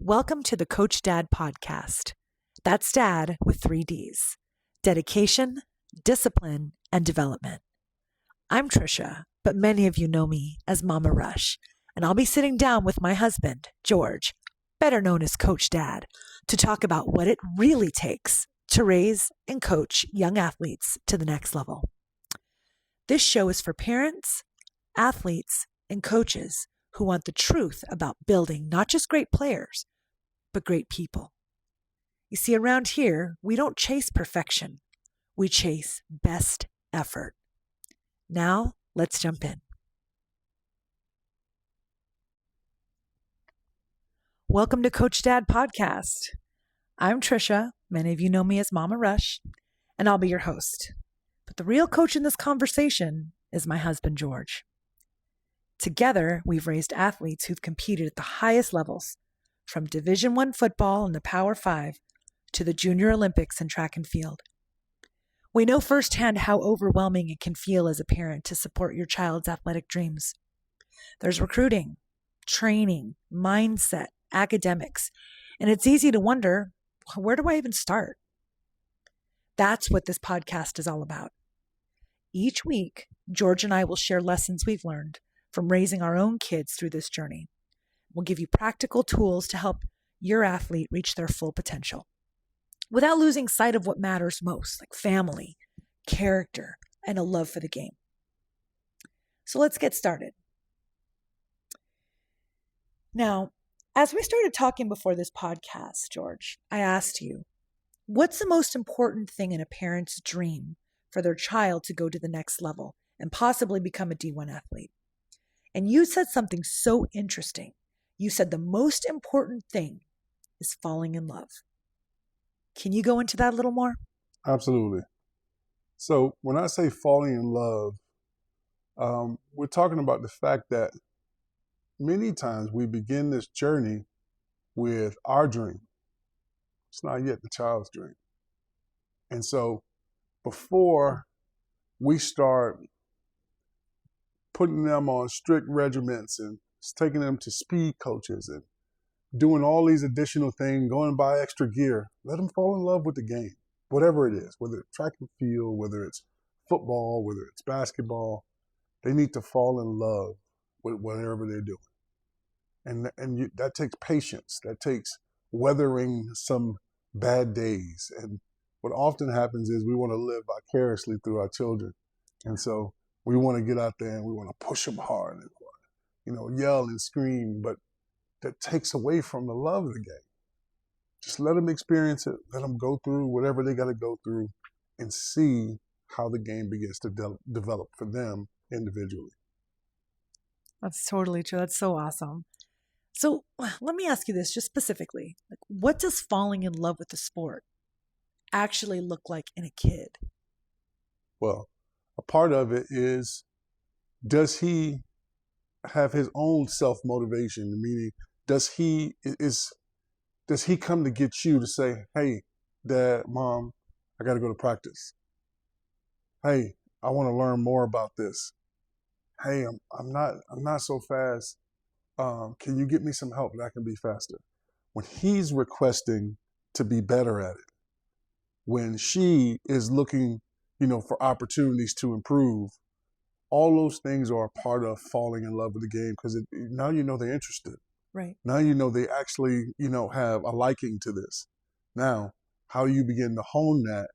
Welcome to the Coach Dad podcast. That's Dad with 3 Ds: dedication, discipline, and development. I'm Trisha, but many of you know me as Mama Rush, and I'll be sitting down with my husband, George, better known as Coach Dad, to talk about what it really takes to raise and coach young athletes to the next level. This show is for parents, athletes, and coaches who want the truth about building not just great players, but great people. You see, around here, we don't chase perfection. We chase best effort. Now, let's jump in. Welcome to Coach Dad Podcast. I'm Trisha. Many of you know me as Mama Rush, and I'll be your host. But the real coach in this conversation is my husband, George. Together, we've raised athletes who've competed at the highest levels, from Division I football and the Power 5 to the Junior Olympics and track and field. We know firsthand how overwhelming it can feel as a parent to support your child's athletic dreams. There's recruiting, training, mindset, academics, and it's easy to wonder, where do I even start? That's what this podcast is all about. Each week, George and I will share lessons we've learned from raising our own kids through this journey. We'll give you practical tools to help your athlete reach their full potential without losing sight of what matters most, like family, character, and a love for the game. So let's get started. Now, as we started talking before this podcast, George, I asked you, what's the most important thing in a parent's dream for their child to go to the next level and possibly become a D1 athlete? And you said something so interesting. You said the most important thing is falling in love. Can you go into that a little more? Absolutely. So when I say falling in love, we're talking about the fact that many times we begin this journey with our dream. It's not yet the child's dream. And so before we start putting them on strict regiments and taking them to speed coaches and doing all these additional things, going buy extra gear, let them fall in love with the game, whatever it is, whether it's track and field, whether it's football, whether it's basketball. They need to fall in love with whatever they're doing. And that takes patience. That takes weathering some bad days. And what often happens is we want to live vicariously through our children. And so we want to get out there and we want to push them hard and, yell and scream, but that takes away from the love of the game. Just let them experience it. Let them go through whatever they got to go through and see how the game begins to develop for them individually. That's totally true. That's so awesome. So let me ask you this just specifically. What does falling in love with the sport actually look like in a kid? Well, a part of it is, does he have his own self-motivation? Meaning, does he come to get you to say, hey, Dad, Mom, I got to go to practice. Hey, I want to learn more about this. Hey, I'm not so fast. Can you get me some help that I can be faster? When he's requesting to be better at it, when she is looking, for opportunities to improve, all those things are a part of falling in love with the game, because now they're interested. Right. Now they actually, have a liking to this. Now, how do you begin to hone that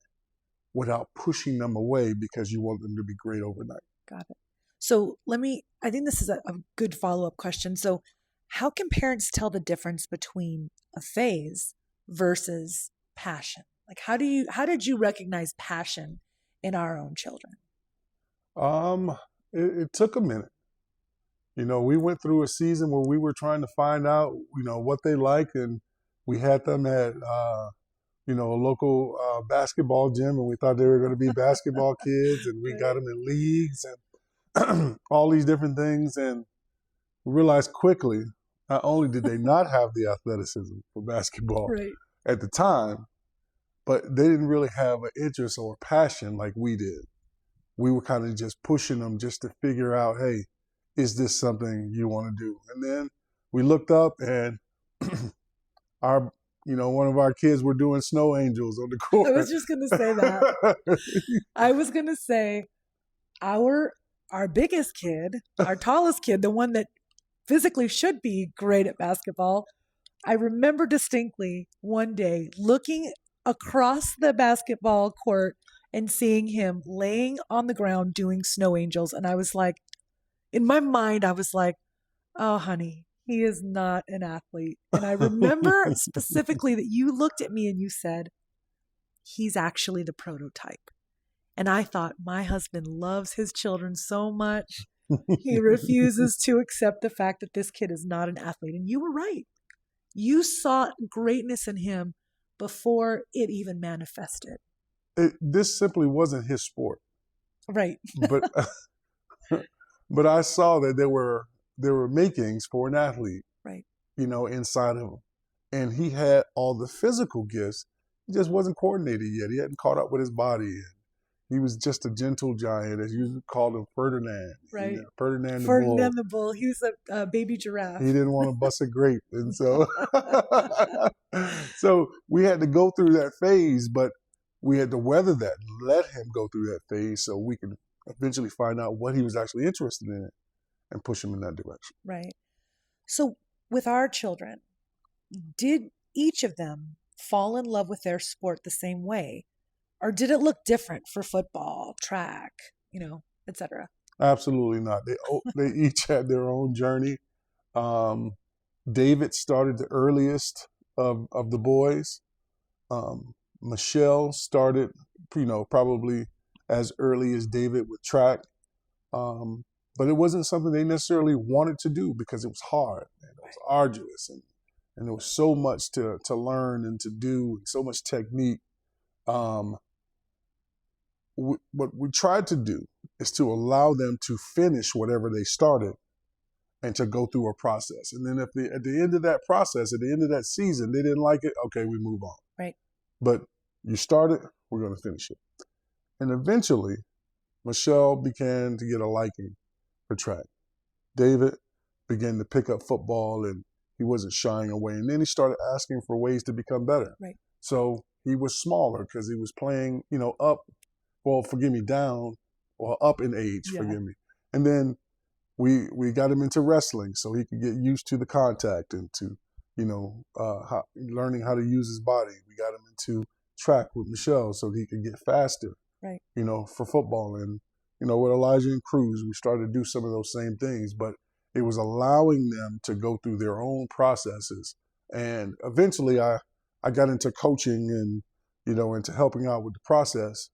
without pushing them away because you want them to be great overnight? Got it. So I think this is a good follow-up question. So how can parents tell the difference between a phase versus passion? Like how did you recognize passion in our own children? It took a minute. We went through a season where we were trying to find out, what they like, and we had them at, a local basketball gym, and we thought they were going to be basketball kids, and we got them in leagues and all these different things, and we realized quickly, not only did they not have the athleticism for basketball at the time, but they didn't really have an interest or passion like we did. We were kind of just pushing them just to figure out, hey, is this something you want to do? And then we looked up and our, one of our kids were doing snow angels on the court. I was just going to say that. I was going to say our biggest kid, our tallest kid, the one that physically should be great at basketball. I remember distinctly one day looking across the basketball court and seeing him laying on the ground doing snow angels. And I was like, in my mind, I was like, oh, honey, he is not an athlete. And I remember specifically that you looked at me and you said, he's actually the prototype. And I thought, my husband loves his children so much. He refuses to accept the fact that this kid is not an athlete. And you were right. You saw greatness in him before it even manifested. This simply wasn't his sport. Right. But I saw that there were makings for an athlete, right? Inside of him. And he had all the physical gifts. He just wasn't coordinated yet. He hadn't caught up with his body. And he was just a gentle giant, as you called him, Ferdinand. Right. Ferdinand the bull. He was a baby giraffe. He didn't want to bust a grape. And so, so we had to go through that phase, but we had to weather that, let him go through that phase so we could eventually find out what he was actually interested in and push him in that direction. Right. So with our children, did each of them fall in love with their sport the same way? Or did it look different for football, track, et cetera? Absolutely not. They each had their own journey. David started the earliest of the boys. Michelle started, probably as early as David with track. But it wasn't something they necessarily wanted to do because it was hard and it was arduous and there was so much to learn and to do and so much technique. What we tried to do is to allow them to finish whatever they started and to go through a process. And then if at the end of that process, at the end of that season, they didn't like it, okay, we move on. Right. But you started, we're going to finish it. And eventually, Michelle began to get a liking for track. David began to pick up football and he wasn't shying away. And then he started asking for ways to become better. Right. So he was smaller because he was playing, down or up in age, forgive me. And then we got him into wrestling so he could get used to the contact and to, learning how to use his body. We got him into track with Michelle so he could get faster, right? For football. And, with Elijah and Cruz, we started to do some of those same things, but it was allowing them to go through their own processes. And eventually I got into coaching and, into helping out with the process.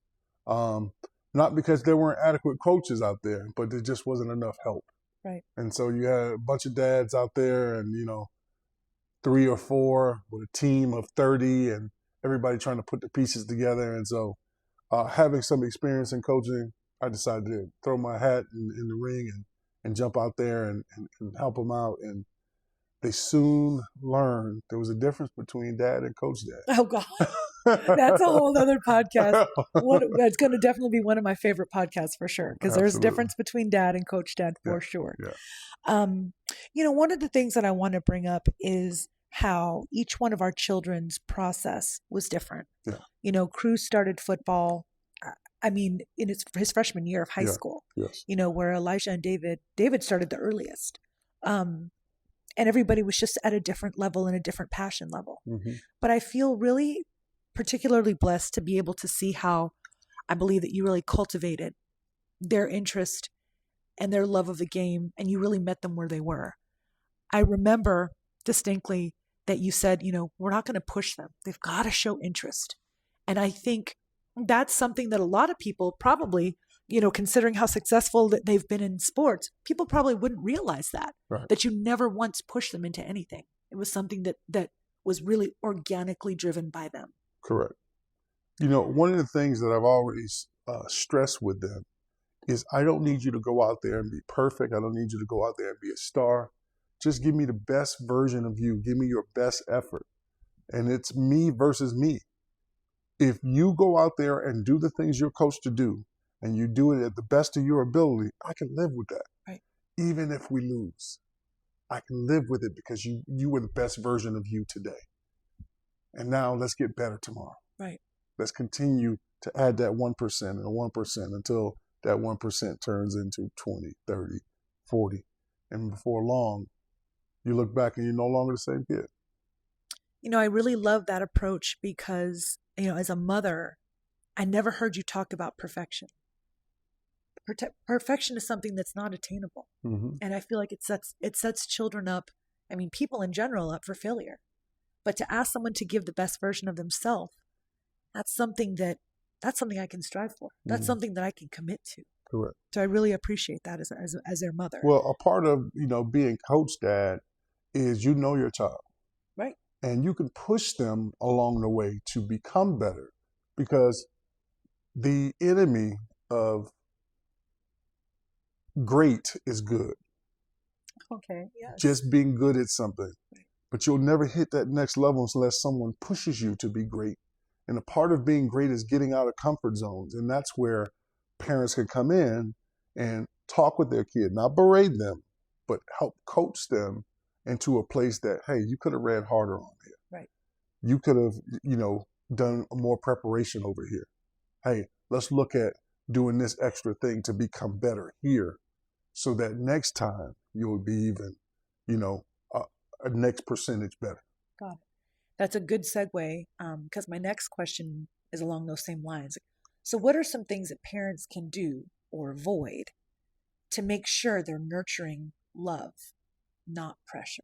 Not because there weren't adequate coaches out there, but there just wasn't enough help. Right. And so you had a bunch of dads out there and, 3 or 4 with a team of 30 and everybody trying to put the pieces together. And so having some experience in coaching, I decided to throw my hat in the ring and jump out there and help them out. And they soon learned there was a difference between dad and coach dad. Oh, God. That's a whole other podcast. It's going to definitely be one of my favorite podcasts for sure, because there's a difference between dad and coach dad for sure. Yeah. One of the things that I want to bring up is how each one of our children's process was different. Yeah. Cruz started football, in his freshman year of high school, yes. Where Elijah and David started the earliest. And everybody was just at a different level and a different passion level. Mm-hmm. But I feel really particularly blessed to be able to see how I believe that you really cultivated their interest and their love of the game, and you really met them where they were. I remember distinctly that you said, we're not going to push them. They've got to show interest. And I think that's something that a lot of people probably, considering how successful that they've been in sports, people probably wouldn't realize that, right. That you never once pushed them into anything. It was something that was really organically driven by them. Correct. One of the things that I've always stressed with them is I don't need you to go out there and be perfect. I don't need you to go out there and be a star. Just give me the best version of you. Give me your best effort. And it's me versus me. If you go out there and do the things you're coached to do, and you do it at the best of your ability, I can live with that. Right. Even if we lose, I can live with it because you were the best version of you today. And now let's get better tomorrow. Right. Let's continue to add that 1% and 1% until that 1% turns into 20, 30, 40. And before long, you look back and you're no longer the same kid. I really love that approach because, as a mother, I never heard you talk about perfection. Perfection is something that's not attainable. Mm-hmm. And I feel like it sets children up, people in general, up for failure. But to ask someone to give the best version of themselves, that's something I can strive for. That's something that I can commit to. Correct. So I really appreciate that as their mother. Well, a part of, being coach dad is your child. Right. And you can push them along the way to become better, because the enemy of great is good. Okay. Yes. Just being good at something. Right. But you'll never hit that next level unless someone pushes you to be great. And a part of being great is getting out of comfort zones. And that's where parents can come in and talk with their kid, not berate them, but help coach them into a place that, hey, you could have read harder on here. Right. You could have, done more preparation over here. Hey, let's look at doing this extra thing to become better here, so that next time you'll be even, a next percentage better. Got it. That's a good segue, because my next question is along those same lines. So what are some things that parents can do or avoid to make sure they're nurturing love, not pressure?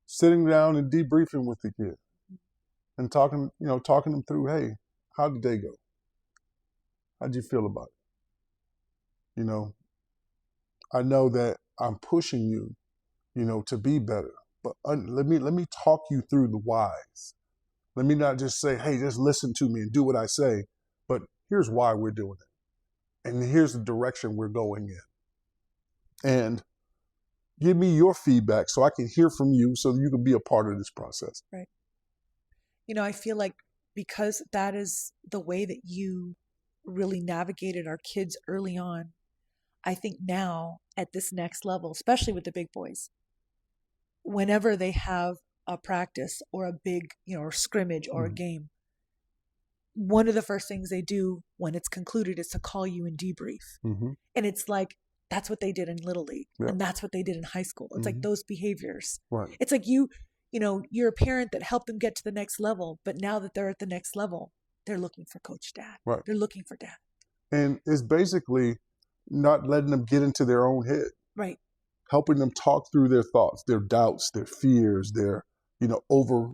Sitting down and debriefing with the kid and talking them through, hey, how did they go? How'd you feel about it? I know that I'm pushing you, to be better, but let me talk you through the whys. Let me not just say, hey, just listen to me and do what I say, but here's why we're doing it. And here's the direction we're going in. And give me your feedback so I can hear from you so that you can be a part of this process. Right. I feel like because that is the way that you really navigated our kids early on, I think now at this next level, especially with the big boys, whenever they have a practice or a big, or scrimmage or a game, one of the first things they do when it's concluded is to call you and debrief. And it's like, that's what they did in Little League. Yeah. And that's what they did in high school. It's like those behaviors. Right. It's like you're a parent that helped them get to the next level, but now that they're at the next level, they're looking for Coach Dad. Right. They're looking for Dad. And it's basically not letting them get into their own head. Right. Helping them talk through their thoughts, their doubts, their fears, their, over,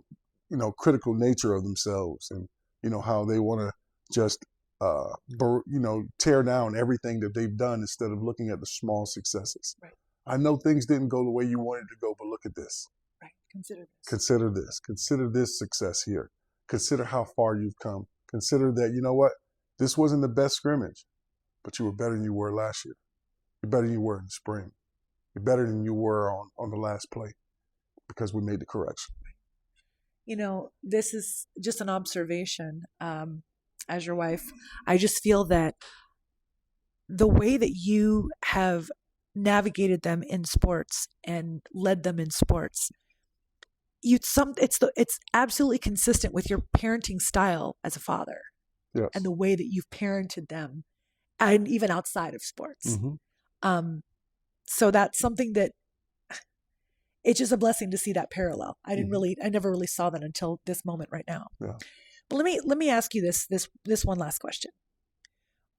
critical nature of themselves, and, how they want to just, tear down everything that they've done instead of looking at the small successes. Right. I know things didn't go the way you wanted to go, but look at this. Right. Consider this. Consider this. Consider this success here. Consider how far you've come. Consider that, you know what? This wasn't the best scrimmage, but you were better than you were last year. You're better than you were in the spring. You're better than you were on the last play, because we made the correction. This is just an observation. As your wife, I just feel that the way that you have navigated them in sports and led them in sports, it's absolutely consistent with your parenting style as a father. Yes. And the way that you've parented them, and even outside of sports. So that's something that it's just a blessing to see that parallel. I never really saw that until this moment right now. Yeah. But let me ask you this one last question.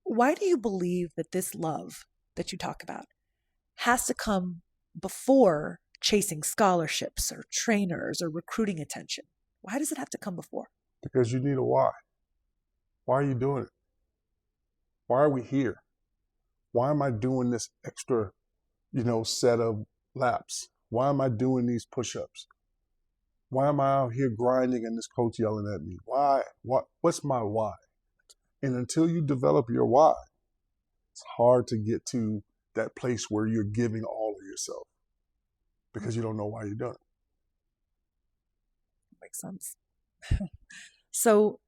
Why do you believe that this love that you talk about has to come before chasing scholarships or trainers or recruiting attention? Why does it have to come before? Because you need a why. Why are you doing it? Why are we here? Why am I doing this extra, set of laps? Why am I doing these push-ups? Why am I out here grinding and this coach yelling at me? Why? What's my why? And until you develop your why, it's hard to get to that place where you're giving all of yourself, because you don't know why you're doing it. Makes sense. So,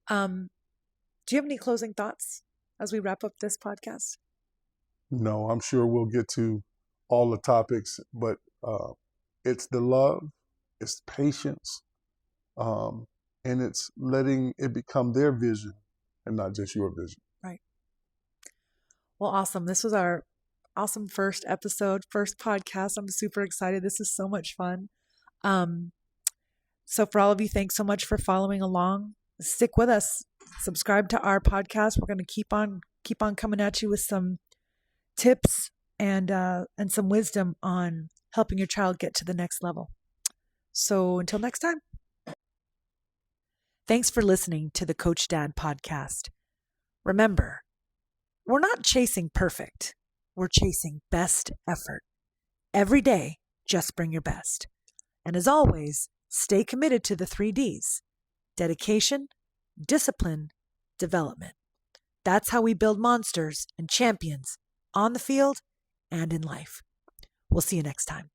do you have any closing thoughts as we wrap up this podcast? No, I'm sure we'll get to all the topics, but It's the love, it's patience, and it's letting it become their vision and not just your vision. Right. Well, awesome. This was our awesome first episode, first podcast. I'm super excited. This is so much fun. So for all of you, thanks so much for following along. Stick with us. Subscribe to our podcast. We're going to keep on coming at you with some tips and some wisdom on helping your child get to the next level. So until next time. Thanks for listening to the Coach Dad podcast. Remember, we're not chasing perfect. We're chasing best effort. Every day, just bring your best. And as always, stay committed to the 3 Ds: dedication, discipline, development. That's how we build monsters and champions on the field and in life. We'll see you next time.